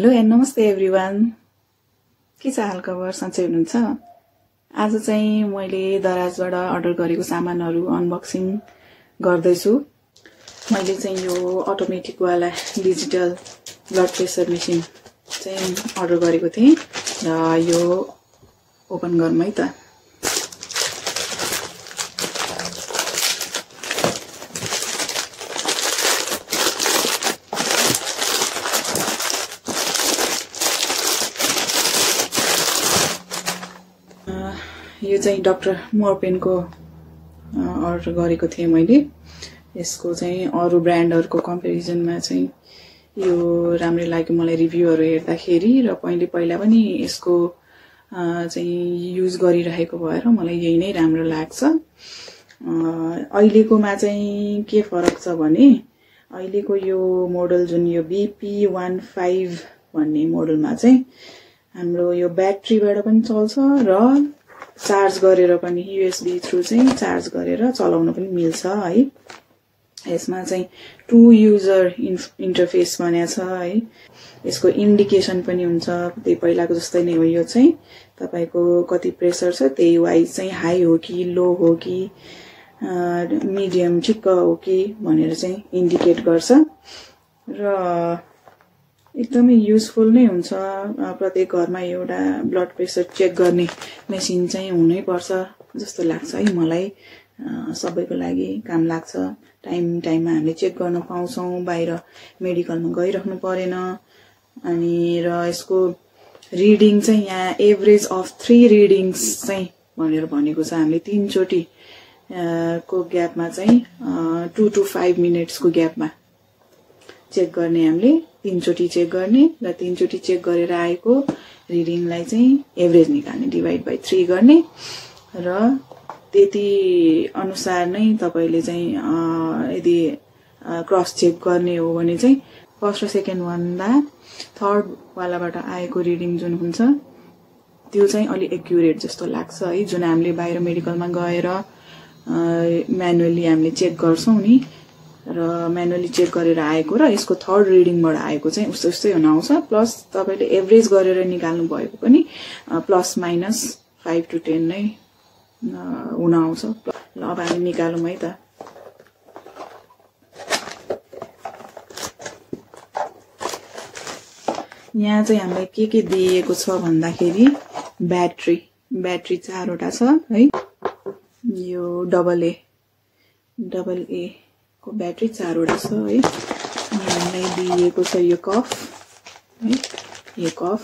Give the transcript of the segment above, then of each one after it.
Hello and नमस्ते everyone. के छ हाल खबर? सन्चै हुनुहुन्छ? आज चाहिँ मैले दराजबाट अर्डर गरेको सामानहरू अनबक्सिङ गर्दैछु। मैले चाहिँ यो अटोमेटिक वाला डिजिटल ब्लड प्रेसर मेसिन चाहिँ अर्डर गरेको थिएँ र यो ओपन गरौँ है त। यो चाहिँ डाक्टर मोरपेनको अर्डर गरेको थिएँ मैले। यसको चाहिँ अरू ब्रान्डहरुको कम्पेरिजनमा चाहिँ यो राम्रै लाग्यो मलाई रिभ्यूहरु हेर्दाखेरि, र पहिला पनि यसको चाहिँ युज गरिरहेको भएर मलाई यही नै राम्रो लाग्छ। अहिलेकोमा चाहिँ के फरक छ भने अहिलेको यो मोडल जुन यो BP15 भन्ने मोडलमा चाहिँ हाम्रो यो ब्याट्रीबाट पनि चल्छ र चार्ज गरेर पनि USB थ्रु चाहिँ चार्ज गरेर चलाउन पनि मिल्छ है। यसमा चाहिँ 2 युजर इन्टरफेस भनेको छ है। यसको इन्डिकेसन पनि हुन्छ, त्यही पहिलाको जस्तै नै हो। यो चाहिँ तपाईको कति प्रेसर छ त्यही वाइज चाहिँ हाई हो कि लो हो कि मिडियम ठिक्क हो कि भनेर चाहिँ इन्डिकेट गर्छ र एकदमै युजफुल नै हुन्छ। प्रत्येक घरमा एउटा ब्लड प्रेसर चेक गर्ने मेसिन चाहिँ हुनै पर्छ जस्तो लाग्छ है मलाई। सबैको लागि काम लाग्छ। टाइममा हामीले चेक गर्न पाउँछौं, बाहिर मेडिकलमा गइराख्नु परेन। अनि र यसको रिडिङ चाहिँ यहाँ एभरेज अफ 3 रिडिङ्स चाहिँ भनेर भनेको छ। हामीले 3 चोटी को ग्यापमा चाहिँ 2 to 5 मिनेट्सको ग्यापमा चेक गर्ने, हामीले 3 चोटी चेक गर्ने र 3 चोटी चेक गरेर आएको रिडिङलाई चाहिँ एभरेज निकाल्ने, डिभाइड बाइ 3 गर्ने र त्यति अनुसार नै तपाईले चाहिँ यदि क्रस चेक गर्ने हो भने चाहिँ फर्स्ट र सेकेन्ड भन्दा थर्ड वालाबाट आएको रिडिङ जुन हुन्छ त्यो चाहिँ अलि एक्युरेट जस्तो लाग्छ है। जुन हामीले बाहिर मेडिकलमा गएर म्यानुअली हामीले चेक गर्छौं नि, र म्यानुअली चेक गरेर आएको र यसको थर्ड रिडिङबाट आएको चाहिँ उस्तै हुन आउँछ। प्लस तपाईले एभरेज गरेर निकाल्नु भएको पनि प्लस माइनस 5 to 10 नै हुन आउँछ। ल अब हामी निकालौं है त। यहाँ चाहिँ हामीलाई के दिएको छ भन्दाखेरि ब्याट्री 4 वटा छ है। यो डबल ए को ब्याट्री 4 वटा छ है। हामीलाई दिएको छ यो कफ है, यो कफ,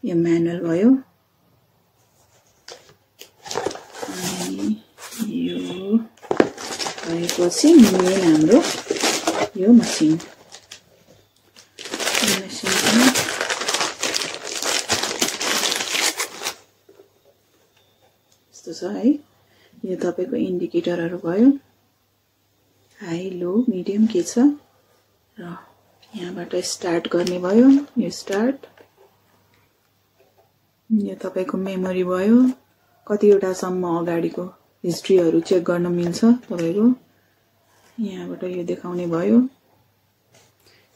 यो म्यानुअल भयो, अनि यो भएपछि मेन हाम्रो यो मसिन यस्तो छ है। यो तपाईको इन्डिकेटरहरु भयो, हाई लो मिडियम के छ, र यहाँबाट स्टार्ट गर्ने भयो, यो स्टार्ट। यो तपाईको मेमोरी भयो, कतिवटा सम्म अगाडिको हिस्ट्रीहरु चेक गर्न मिल्छ तपाईको। यहाँबाट यो देखाउने भयो।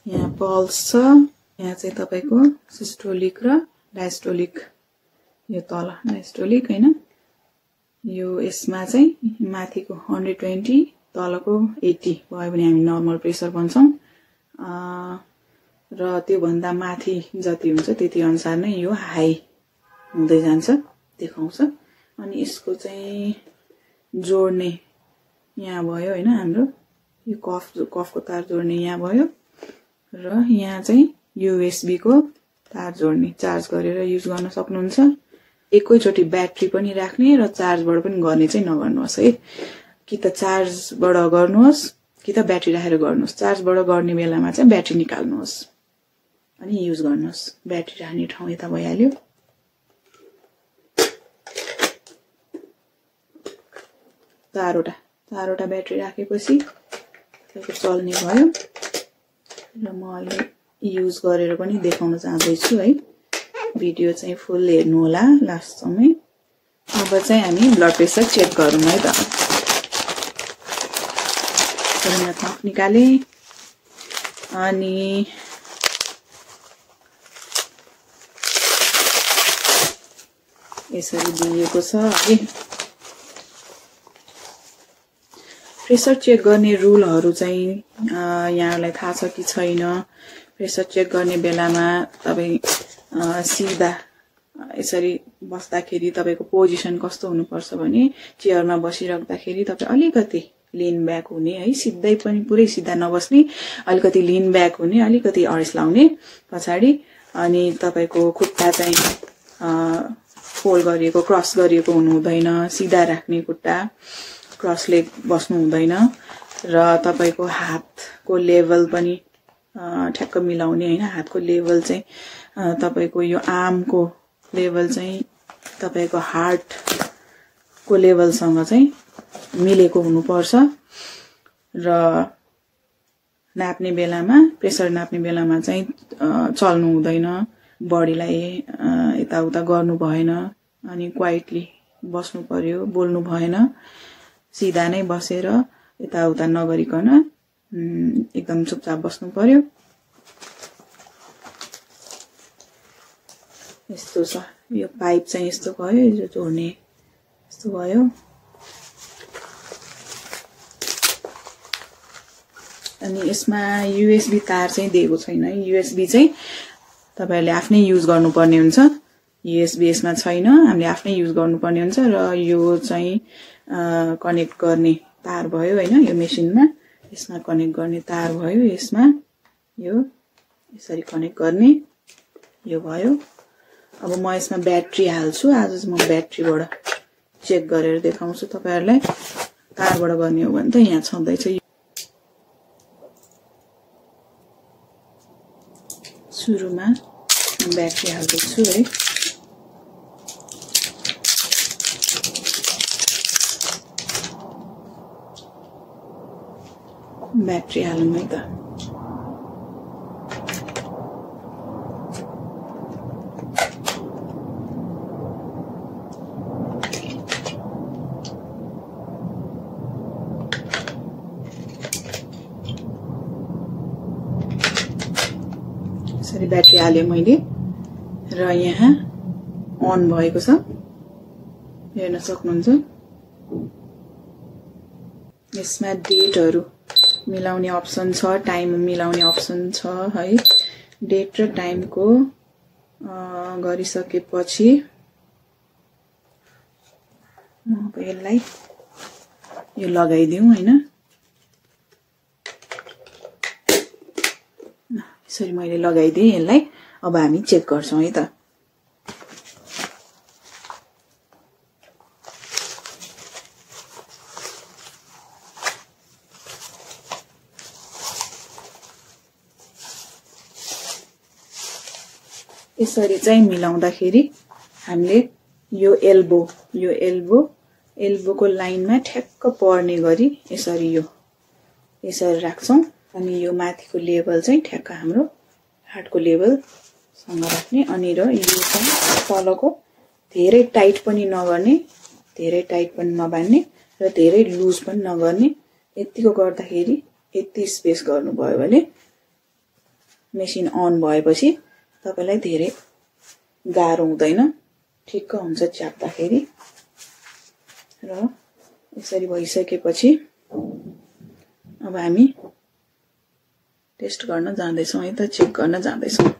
यहाँ पल्स छ, यहाँ चाहिँ तपाईको सिस्टोलिक र डायस्टोलिक, यो तल डायस्टोलिक हैन। यो यसमा चाहिँ माथिको 120 तलको 80 भयो भने हामी नर्मल प्रेसर भन्छौं, र त्यो भन्दा माथि जति हुन्छ त्यति अनुसार नै यो हाई हुँदै जान्छ देखाउँछ। अनि यसको चाहिँ जोड्ने यहाँ भयो हैन, हाम्रो यो कफको तार जोड्ने यहाँ भयो, र यहाँ चाहिँ USB को तार जोड्ने, चार्ज गरेर युज गर्न सक्नुहुन्छ। एकैचोटी ब्याट्री पनि राख्ने र चार्जबाट पनि गर्ने चाहिँ नगर्नुहोस् है। कि त चार्जबाट गर्नुहोस् कि त ब्याट्री राखेर गर्नुहोस्। चार्जबाट गर्ने बेलामा चाहिँ ब्याट्री निकाल्नुहोस् अनि युज गर्नुहोस्। ब्याट्री राख्ने ठाउँ यता भइहाल्यो। चारवटा ब्याट्री राखेपछि त्यसको चल्ने भयो, र म अहिले युज गरेर पनि देखाउन चाहदैछु है। भिडियो चाहिँ फुल हेर्नु होला लास्टसम्मै। अब चाहिँ हामी ब्लड प्रेसर चेक गरौँ है त। थप निकाले, अनि यसरी दिएको छ है। प्रेसर चेक गर्ने रुलहरु चाहिँ यहाँलाई थाहा छ कि छैन। प्रेसर चेक गर्ने बेलामा तपाई सिधा यसरी बस्दाखेरि तपाईको पोजिसन कस्तो हुनुपर्छ भने चेयरमा बसिराख्दाखेरि तपाई अलिकति लिन ब्याक हुने है, सिधै पनि पुरै सिधा नबस्ने, अलिकति लिन ब्याक हुने, अलिकति अड्स लाउने पछाडी, अनि तपाईको खुट्टा चाहिँ फोल्ड गरिएको क्रस गरिएको हुनु हुँदैन, सिधा राख्ने खुट्टा, क्रस लेग बस्नु हुँदैन र तपाईको हातको लेभल पनि ठ्याक्क मिलाउने हैन। हातको लेभल चाहिँ तपाईको यो आर्मको लेभल चाहिँ तपाईको हार्ट को लेभलसँग चाहिँ मिलेको हुनुपर्छ र नाप्ने बेलामा, प्रेसर नाप्ने बेलामा चाहिँ चल्नु हुँदैन, बडीलाई यताउता गर्नु भएन, अनि क्वाइटली बस्नु पर्यो, बोल्नु भएन, सिधा नै बसेर यताउता नगरिकन एकदम चुपचाप बस्नु पर्यो। यस्तो छ यो पाइप चाहिँ, यस्तो भयो, यो जोड्ने यस्तो भयो। अनि यसमा यूएसबी तार चाहिँ दिएको छैन। यूएसबी चाहिँ तपाईहरुले आफ्नै युज गर्नुपर्ने हुन्छ। यूएसबी यसमा छैन, हामीले आफ्नै युज गर्नुपर्ने हुन्छ र यो चाहिँ कनेक्ट गर्ने तार भयो हैन, यो मेसिनमा यसमा कनेक्ट गर्ने तार भयो, यसमा यो यसरी कनेक्ट गर्ने यो भयो। अब म यसमा ब्याट्री हाल्छु। आज चाहिँ म ब्याट्रीबाट चेक गरेर देखाउँछु तपाईहरुलाई। तारबाट गर्ने हो भने त यहाँ छँदै छ। सुरुमा ब्याट्री हाल्दैछु है। ब्याट्री हालौँ है त। यसरी ब्याट्री हाले मैले र यहाँ अन भएको छ, हेर्न सक्नुहुन्छ। यसमा डेटहरु मिलाउने अप्सन छ, टाइम मिलाउने अप्सन छ है। डेट र टाइमको गरिसकेपछि अब यसलाई यो लगाइदिउँ हैन। यसरी मैले लगाइदिएँ यसलाई। अब हामी चेक गर्छौं है त। यसरी चाहिँ मिलाउँदाखेरि हामीले यो एल्बोको लाइनमा ठ्याक्क पर्ने गरी यसरी यसरी राख्छौं। अनि यो माथिको लेभल चाहिँ ठ्याक्क हाम्रो हार्टको लेभलसँग राख्ने। अनि र यो चाहिँ तलको धेरै टाइट पनि नगर्ने, धेरै टाइट पनि नबान्ने र धेरै लुज पनि नगर्ने। यतिको गर्दाखेरि यति स्पेस गर्नुभयो भने मेसिन अन भएपछि तपाईलाई धेरै गाह्रो हुँदैन, ठिक्क हुन्छ च्याप्दाखेरि। र यसरी भइसकेपछि अब हामी टेस्ट गर्न जाँदैछौं है त, चेक गर्न जाँदैछौं।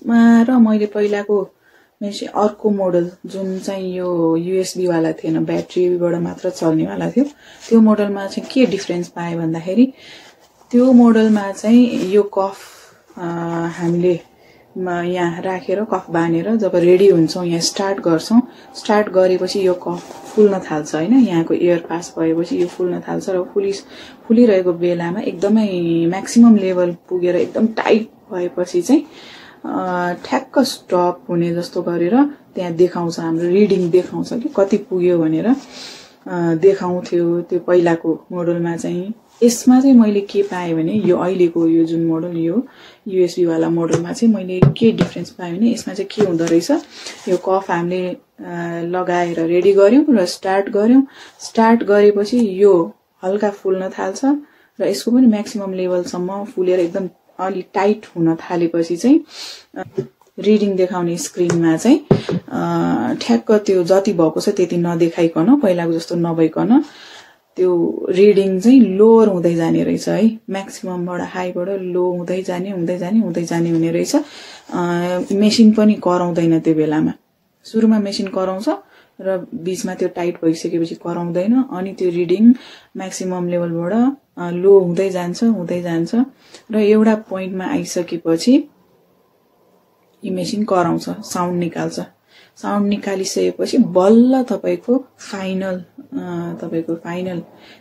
यसमा र मैले पहिलाको अर्को मोडल जुन चाहिँ यो USB वाला थिएन, ब्याट्रीबाट मात्र चल्ने वाला थियो, त्यो मोडलमा चाहिँ के डिफरेन्स पाएँ भन्दाखेरि त्यो मोडलमा चाहिँ यो कफ हामीले यहाँ राखेर कफ बानेर जब रेडी हुन्छौँ, यहाँ स्टार्ट गर्छौँ, स्टार्ट गरेपछि यो कफ फुल्न थाल्छ हैन, यहाँको एयर पास भएपछि यो फुल्न थाल्छ र फुलिरहेको बेलामा एकदमै म्याक्सिमम लेभल पुगेर एकदम टाइट भएपछि चाहिँ ठ्याक्क स्टप हुने जस्तो गरेर त्यहाँ देखाउँछ, हाम्रो रिडिङ देखाउँछ कि कति पुग्यो भनेर देखाउँथ्यो त्यो पहिलाको मोडलमा चाहिँ। यसमा चाहिँ मैले के पाएँ भने यो अहिलेको यो जुन मोडल यो USB वाला मोडलमा चाहिँ मैले के डिफरेन्स पाएँ भने यसमा चाहिँ के हुँदो रहेछ, यो कफ हामीले लगाएर रेडी गर्यौं र स्टार्ट गर्यौं, स्टार्ट गरेपछि यो हल्का फुल्न थाल्छ र यसको पनि म्याक्सिमम लेभलसम्म फुलेर एकदम अलि टाइट हुन थालेपछि चाहिँ रिडिङ देखाउने स्क्रिनमा चाहिँ ठ्याक्क त्यो जति भएको छ त्यति नदेखाइकन, पहिलाको जस्तो नभइकन त्यो रिडिङ चाहिँ लोअर हुँदै जाने रहेछ है, म्याक्सिममबाट हाईबाट लो हुँदै जाने हुने रहेछ। मेसिन पनि कराउँदैन त्यो बेलामा, सुरुमा मेसिन कराउँछ र बीचमा त्यो टाइट भइसकेपछि कराउँदैन, अनि त्यो रिडिङ म्याक्सिमम लेभलबाट लो हुँदै जान्छ र एउटा पोइन्टमा आइसकेपछि यो मेसिन कराउँछ, साउन्ड निकाल्छ। साउन्ड निकालिसकेपछि बल्ल तपाईको फाइनल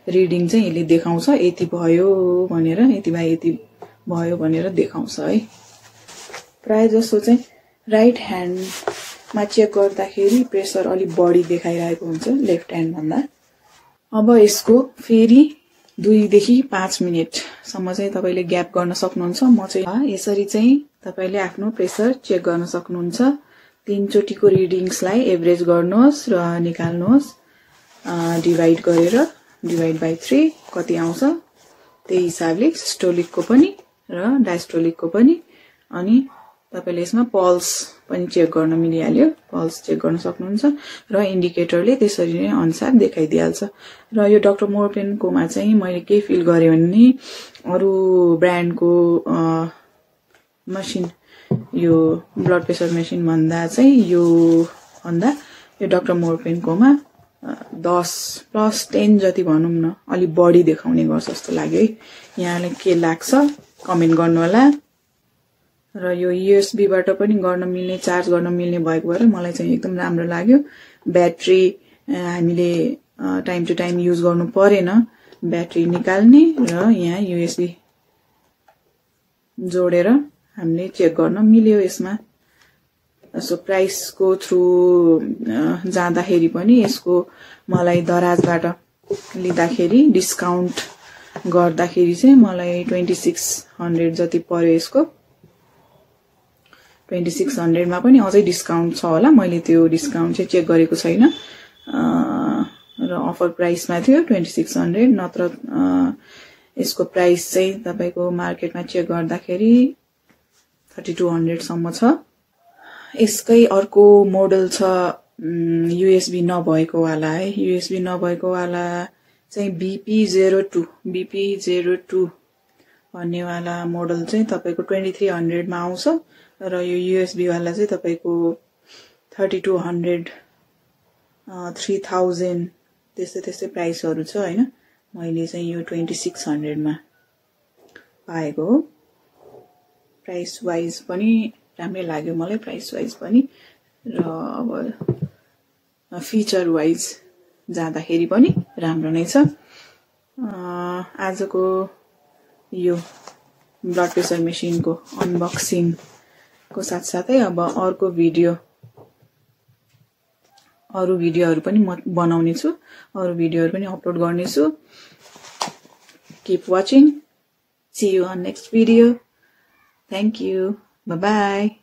रिडिङ चाहिँ यसले देखाउँछ, यति भयो भनेर, यति भयो भनेर देखाउँछ है। प्राय जसो चाहिँ राइट ह्यान्डमा चेक गर्दाखेरि प्रेसर अलि बढी देखाइरहेको हुन्छ लेफ्ट ह्यान्ड भन्दा। अब यसको फेरि 2 देखि 5 मिनेटसम्म चाहिँ तपाईले ग्याप गर्न सक्नुहुन्छ। म चाहिँ यसरी चाहिँ तपाईले आफ्नो प्रेसर चेक गर्न सक्नुहुन्छ। 3 चोटिको रिडिङ्सलाई एभरेज गर्नुहोस् र निकाल्नुहोस्, डिभाइड गरेर डिभाइड बाइ 3 कति आउँछ त्यही हिसाबले सिस्टोलिकको पनि र डायस्टोलिकको पनि। अनि तपाईले यसमा पल्स पनि चेक गर्न मिलिहाल्यो, पल्स चेक गर्न सक्नुहुन्छ र इन्डिकेटरले त्यसरी नै अनुसार देखाइदिहाल्छ। र यो डाक्टर मोर्पेनकोमा चाहिँ मैले के फिल गरेँ भने अरु ब्रान्डको मसिन, यो ब्लड प्रेसर मेसिन भन्दा चाहिँ यो डाक्टर मोर्पेनकोमा 10+10 जति भनौं न अलि बढी देखाउने गर्छ जस्तो लाग्यो है। यहाँलाई के लाग्छ कमेन्ट गर्नु होला। र यो USB बाट पनि गर्न मिल्ने, चार्ज गर्न मिल्ने भएको भएर मलाई चाहिँ एकदम राम्रो लाग्यो। ब्याट्री हामीले टाइम टु टाइम युज गर्नु परेन, ब्याट्री निकाल्ने र यहाँ USB जोडेर हामीले चेक गर्न मिल्यो यसमा। सो प्राइसको थ्रु जाँदाखेरि पनि यसको मलाई दराजबाट लिँदाखेरि डिस्काउन्ट गर्दाखेरि चाहिँ मलाई 2600 जति पर्यो यसको। 2600 मा पनि अझै डिस्काउन्ट छ होला, मैले त्यो डिस्काउन्ट चाहिँ चेक गरेको छैन र अफर प्राइसमा थियो 2600, नत्र यसको प्राइस चाहिँ तपाईको मार्केटमा चेक गर्दाखेरि 3200 सम्म छ। यसकै अर्को मोडल छ USB नभएको वाला है। USB नभएको वाला चाहिँ BP02 भन्ने वाला मोडल चाहिँ तपाईको 2300 मा आउँछ र यो USB वाला चाहिँ तपाईको 3200 3000 त्यस्तै प्राइसहरु छ हैन। मैले चाहिँ यो 2600 मा पाएको हो। प्राइस वाइज पनि राम्रै लाग्यो मलाई, प्राइस वाइज पनि र अब फिचर वाइज जाँदाखेरि पनि राम्रो नै छ। आजको यो ब्लड प्रेसर मेसिनको अनबक्सिङ को साथसाथै अब अरु भिडियोहरु पनि म बनाउने छु, अरु भिडियोहरु पनि अपलोड गर्ने छु। Keep watching. See you on next video. Thank you. Bye-bye.